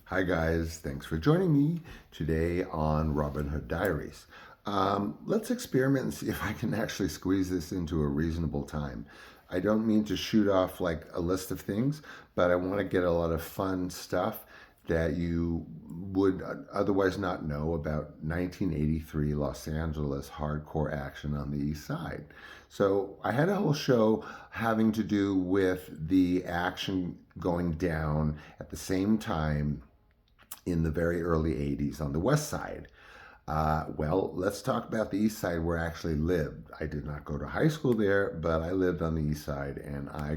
Hi guys, thanks for joining me today on Robin Hood Diaries. Let's experiment and see if I can actually squeeze this into a reasonable time. I don't mean to shoot off like a list of things, but I want to get a lot of fun stuff that you would otherwise not know about 1983 Los Angeles hardcore action on the East Side. So I had a whole show having to do with the action going down at the same time in the very early 80s on the West Side. Well, let's talk about the East Side where I actually lived. I did not go to high school there, but I lived on the East Side, and I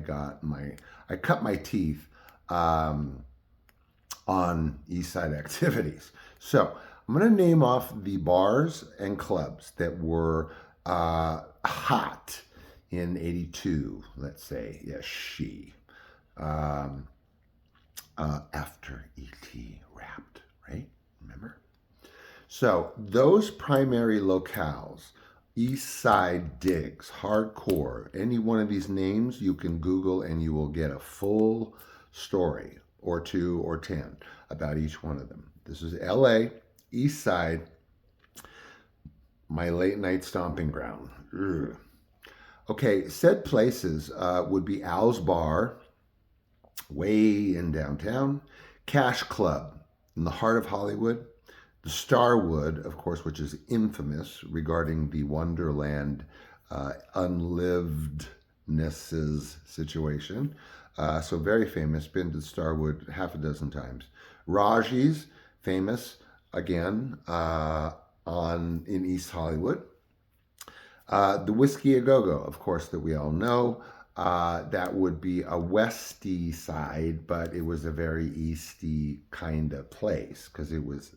cut my teeth on East Side activities. So I'm going to name off the bars and clubs that were hot in '82. Let's say, yes, um, after E.T. wrapped, right? Remember? So those primary locales, East Side Digs, Hardcore, any one of these names you can Google and you will get a full story or two or 10 about each one of them. This is LA, East Side, my late night stomping ground. Ugh. Okay, said places would be Al's Bar, way in downtown, Cash Club in the heart of Hollywood, the Starwood, of course, which is infamous regarding the Wonderland unlivednesses situation. So very famous, been to Starwood half a dozen times. Raji's, famous again in East Hollywood. The Whiskey A Go Go, of course, that we all know. That would be a westy side, but it was a very easty kind of place because it was,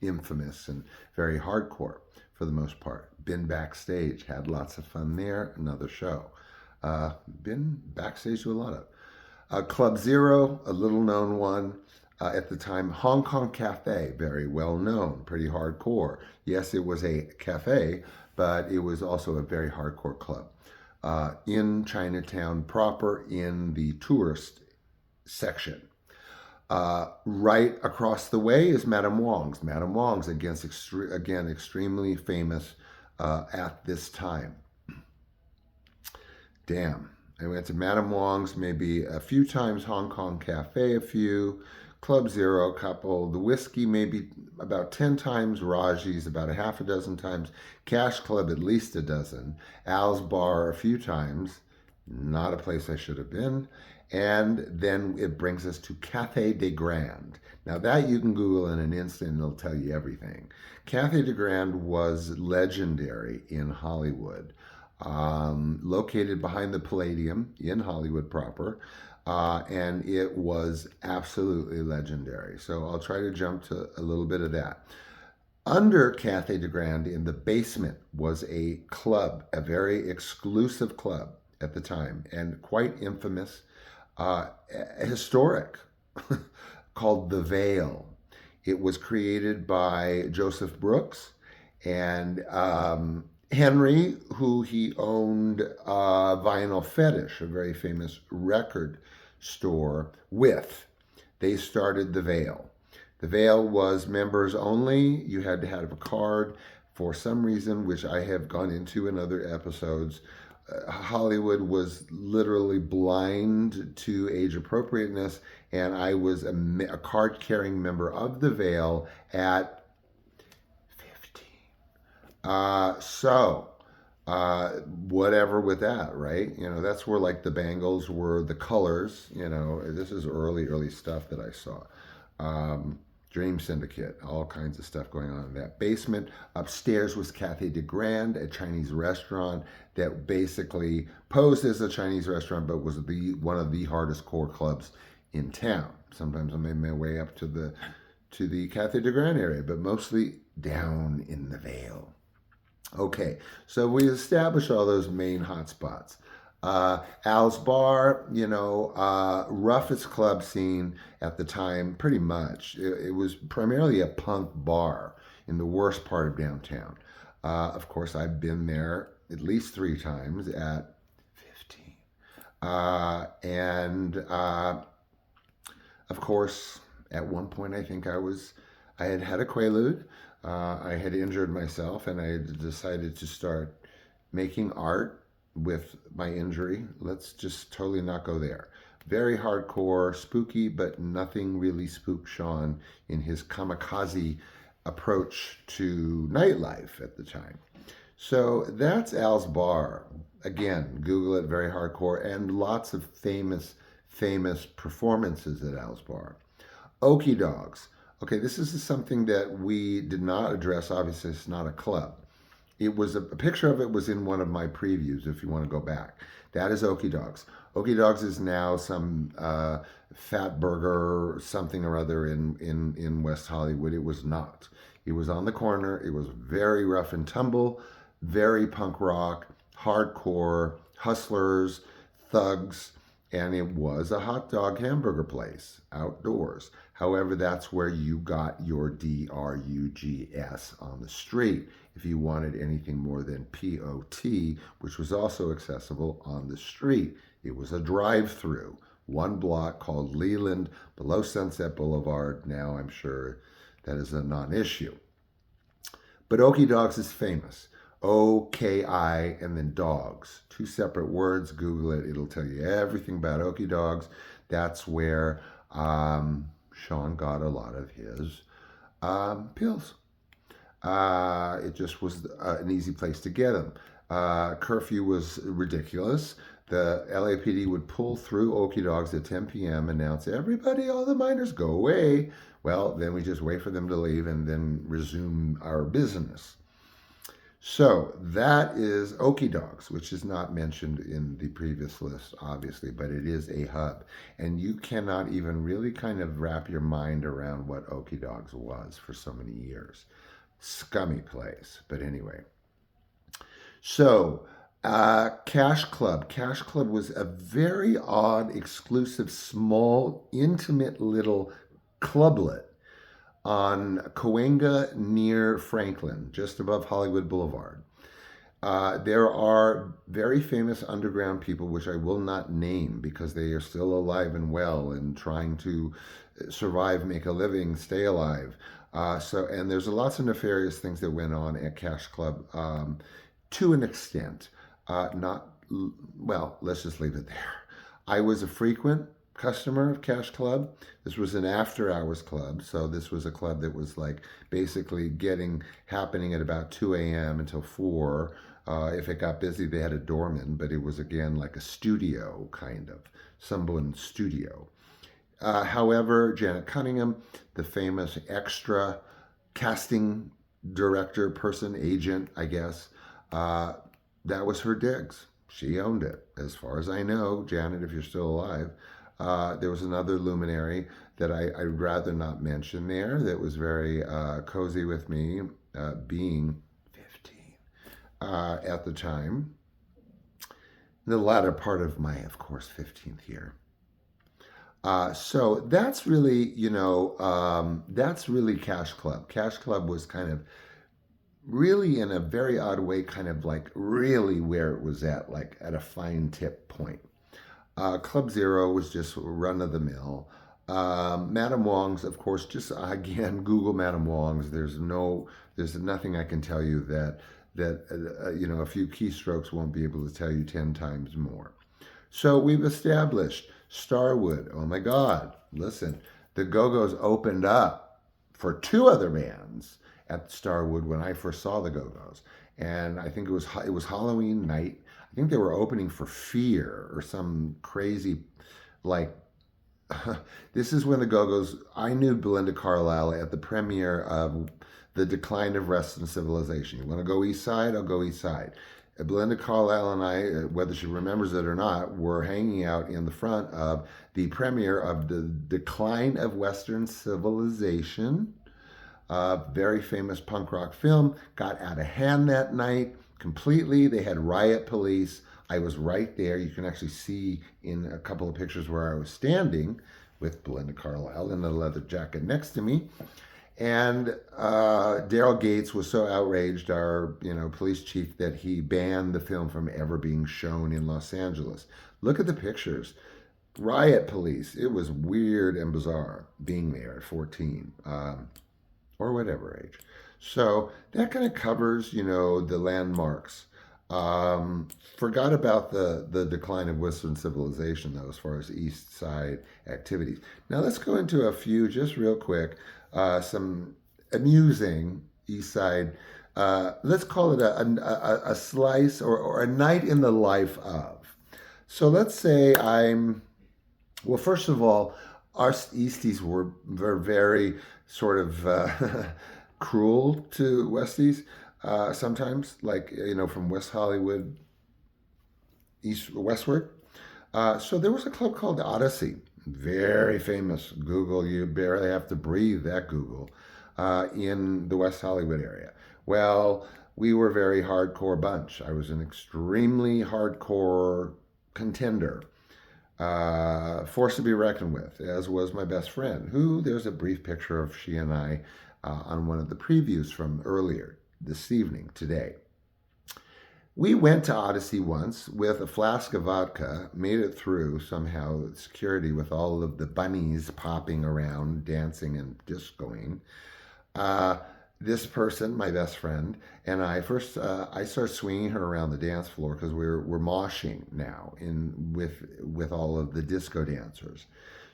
infamous and very hardcore for the most part. Been backstage, had lots of fun there. Another show. Been backstage to a lot of. Club Zero, a little known one. At the time, Hong Kong Cafe, very well known, pretty hardcore. Yes, it was a cafe, but it was also a very hardcore club. In Chinatown proper, in the tourist section. Right across the way is Madame Wong's. Madame Wong's, again, extremely famous at this time. Damn. I went to Madame Wong's maybe a few times, Hong Kong Cafe a few, Club Zero a couple, the Whiskey maybe about 10 times, Raji's about a half a dozen times, Cash Club at least a dozen, Al's Bar a few times, not a place I should have been, and then it brings us to Café de Grand. Now that you can Google in an instant and it'll tell you everything. Café de Grand was legendary in Hollywood. Located behind the Palladium in Hollywood proper, and it was absolutely legendary. So I'll try to jump to a little bit of that. Under Cathay de Grande in the basement was a club, a very exclusive club at the time, and quite infamous, historic, called The Veil. It was created by Joseph Brooks and Henry, who he owned Vinyl Fetish, a very famous record store, with. They started The Veil. The Veil was members only. You had to have a card. For some reason, which I have gone into in other episodes, Hollywood was literally blind to age appropriateness, and I was a card carrying member of The Veil at 15. Whatever with that, right? That's where like the bangles were, the colors. This is early stuff that I saw. Dream Syndicate, all kinds of stuff going on in that basement. Upstairs was Cathay de Grande, a Chinese restaurant that basically posed as a Chinese restaurant, but was one of the hardest core clubs in town. Sometimes I made my way up to the Cathay de Grande area, but mostly down in the Vale. Okay, so we established all those main hotspots. Al's Bar, roughest club scene at the time, pretty much. It was primarily a punk bar in the worst part of downtown. Of course, I've been there at least 3 times at 15. And of course, At one point, I think I had had a quaalude. I had injured myself, and I had decided to start making art with my injury. Let's just totally not go there. Very hardcore, spooky, but nothing really spooked Sean in his kamikaze approach to nightlife at the time. So that's Al's Bar. Again, Google it, very hardcore, and lots of famous performances at Al's Bar. Okie Dogs. Okay, this is something that we did not address. Obviously, it's not a club. It was a picture of it was in one of my previews. If you want to go back, that is Okie Dogs. Okie Dogs is now some fat burger something or other in West Hollywood. It was not. It was on the corner. It was very rough and tumble, very punk rock, hardcore, hustlers, thugs, and it was a hot dog hamburger place outdoors. However, that's where you got your DRUGS on the street if you wanted anything more than POT, which was also accessible on the street. It was a drive-through, one block called Leland below Sunset Boulevard. Now I'm sure that is a non-issue. But Okie Dogs is famous. OKI and then dogs. Two separate words. Google it. It'll tell you everything about Okie Dogs. That's where Sean got a lot of his pills. It just was an easy place to get them. Curfew was ridiculous. The LAPD would pull through Okie Dogs at 10 p.m., announce, everybody, all the minors, go away. Well, then we just wait for them to leave and then resume our business. So that is Okie Dogs, which is not mentioned in the previous list, obviously, but it is a hub. And you cannot even really kind of wrap your mind around what Okie Dogs was for so many years. Scummy place, but anyway. So, Cash Club. Cash Club was a very odd, exclusive, small, intimate little clublet on Cahuenga near Franklin, just above Hollywood Boulevard. There are very famous underground people, which I will not name because they are still alive and well and trying to survive, make a living, stay alive. And there's lots of nefarious things that went on at Cash Club to an extent. Not, well, let's just leave it there. I was a frequent customer of Cash Club. This was an after hours club. So this was a club that was like basically happening at about 2 a.m. until 4. If it got busy, they had a doorman, but it was again like a studio kind of, someone's studio. However, Janet Cunningham, the famous extra casting director person, agent, I guess, that was her digs. She owned it. As far as I know, Janet, if you're still alive, there was another luminary that I'd rather not mention there that was very cozy with me, being 15 at the time. The latter part of my, of course, 15th year. So that's really, that's really Cash Club. Cash Club was kind of really in a very odd way, kind of like really where it was at, like at a fine tip point. Club Zero was just run of the mill. Madame Wong's, of course, just again, Google Madame Wong's. There's nothing I can tell you that a few keystrokes won't be able to tell you 10 times more. So we've established Starwood. Oh my God, listen, the Go-Go's opened up for 2 other bands at Starwood when I first saw the Go-Go's. And I think it was Halloween night. I think they were opening for Fear or some crazy, like, this is when the Go-Go's, I knew Belinda Carlisle at the premiere of The Decline of Western Civilization. You want to go East Side? I'll go East Side. Belinda Carlisle and I, whether she remembers it or not, were hanging out in the front of the premiere of The Decline of Western Civilization, a very famous punk rock film. Got out of hand that night completely. They had riot police. I was right there. You can actually see in a couple of pictures where I was standing with Belinda Carlisle in a leather jacket next to me. And Daryl Gates was so outraged, our police chief, that he banned the film from ever being shown in Los Angeles. Look at the pictures. riot police. It was weird and bizarre being there at 14, or whatever age. So that kind of covers, the landmarks. Um, Forgot about the decline of Western civilization, though, as far as East Side activities. Now let's go into a few, just real quick, some amusing East Side. Let's call it a slice or a night in the life of. So let's say well, first of all, our Easties were very sort of cruel to Westies sometimes, like, from West Hollywood westward. So there was a club called Odyssey, very famous. Google, you barely have to breathe that Google, in the West Hollywood area. Well, we were a very hardcore bunch. I was an extremely hardcore contender, force to be reckoned with, as was my best friend, who there's a brief picture of she and I on one of the previews from earlier this evening, today. We went to Odyssey once with a flask of vodka, made it through somehow, security with all of the bunnies popping around, dancing and discoing. Uh, this person, my best friend, and I first, I started swinging her around the dance floor because we're moshing now in with all of the disco dancers.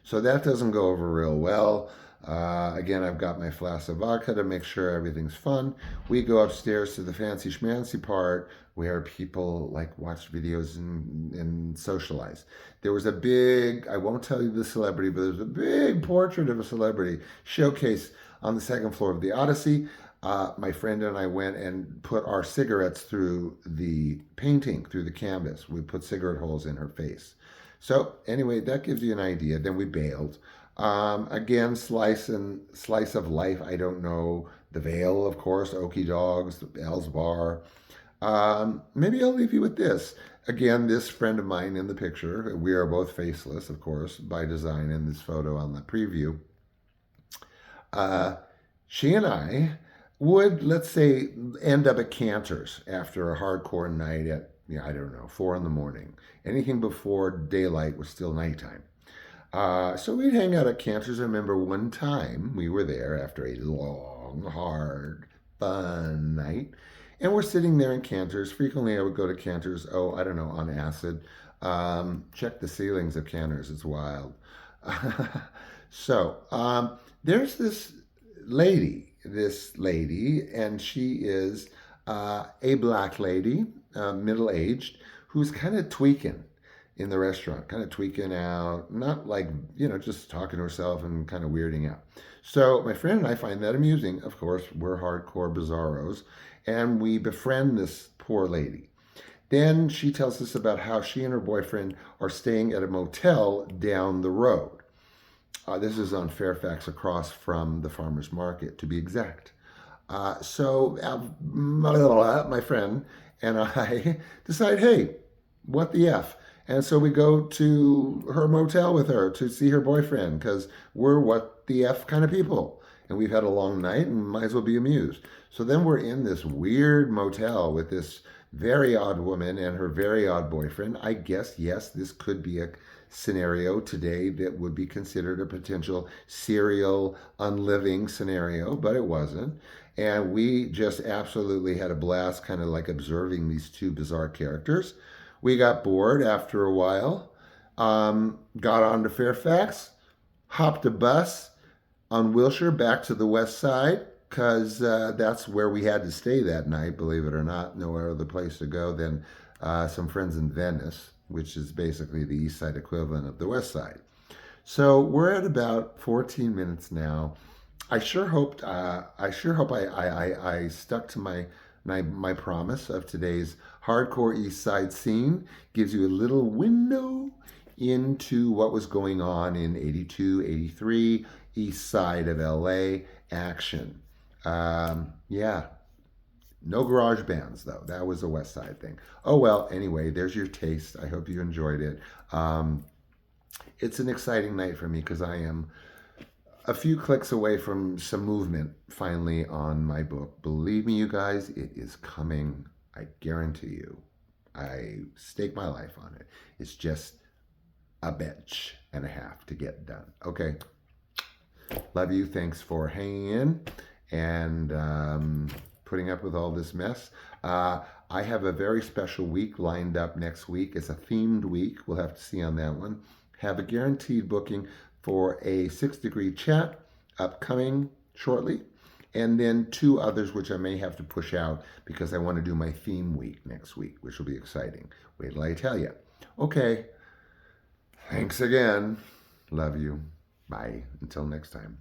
So that doesn't go over real well. Again, I've got my flask of vodka to make sure everything's fun. We go upstairs to the fancy schmancy part where people like watch videos and socialize. There was a big, I won't tell you the celebrity, but there's a big portrait of a celebrity showcase on the second floor of the Odyssey. My friend and I went and put our cigarettes through the painting, through the canvas. We put cigarette holes in her face. So anyway, that gives you an idea. Then we bailed. Again, slice of life. I don't know the Vale, of course, Okie Dogs, Al's Bar. Maybe I'll leave you with this. Again, this friend of mine in the picture. We are both faceless, of course, by design in this photo on the preview. Uh, she and I would, let's say, end up at Cantor's after a hardcore night at, I don't know, 4 in the morning. Anything before daylight was still nighttime. So we'd hang out at Cantor's. I remember one time we were there after a long, hard, fun night. And we're sitting there in Cantor's. Frequently I would go to Cantor's, oh, I don't know, on acid. Check the ceilings of Cantor's. It's wild. So there's this lady, and she is a black lady, middle aged, who's kind of tweaking in the restaurant, kind of tweaking out, not like, just talking to herself and kind of weirding out. So my friend and I find that amusing. Of course, we're hardcore bizarros, and we befriend this poor lady. Then she tells us about how she and her boyfriend are staying at a motel down the road. This is on Fairfax, across from the farmer's market, to be exact. So my friend and I decide, hey, what the F? And so we go to her motel with her to see her boyfriend because we're what the F kind of people. And we've had a long night and might as well be amused. So then we're in this weird motel with this very odd woman and her very odd boyfriend. I guess, yes, this could be a scenario today that would be considered a potential serial unliving scenario, but it wasn't. And we just absolutely had a blast, kind of like observing these two bizarre characters. We got bored after a while, got on to Fairfax, hopped a bus on Wilshire back to the west side, because that's where we had to stay that night, believe it or not. No other place to go than some friends in Venice, which is basically the east side equivalent of the west side. So we're at about 14 minutes now. I stuck to my promise of today's hardcore East Side scene. Gives you a little window into what was going on in 82, 83, East Side of LA action. Yeah, no garage bands though. That was a West Side thing. Oh well, anyway, there's your taste. I hope you enjoyed it. It's an exciting night for me because I am a few clicks away from some movement finally on my book. Believe me, you guys, it is coming. I guarantee you. I stake my life on it. It's just a bitch and a half to get done. Okay. Love you. Thanks for hanging in and putting up with all this mess. I have a very special week lined up next week. It's a themed week. We'll have to see on that one. Have a guaranteed booking for a 6-degree chat upcoming shortly. And then 2 others, which I may have to push out because I want to do my theme week next week, which will be exciting. Wait till I tell you. Okay. Thanks again. Love you. Bye. Until next time.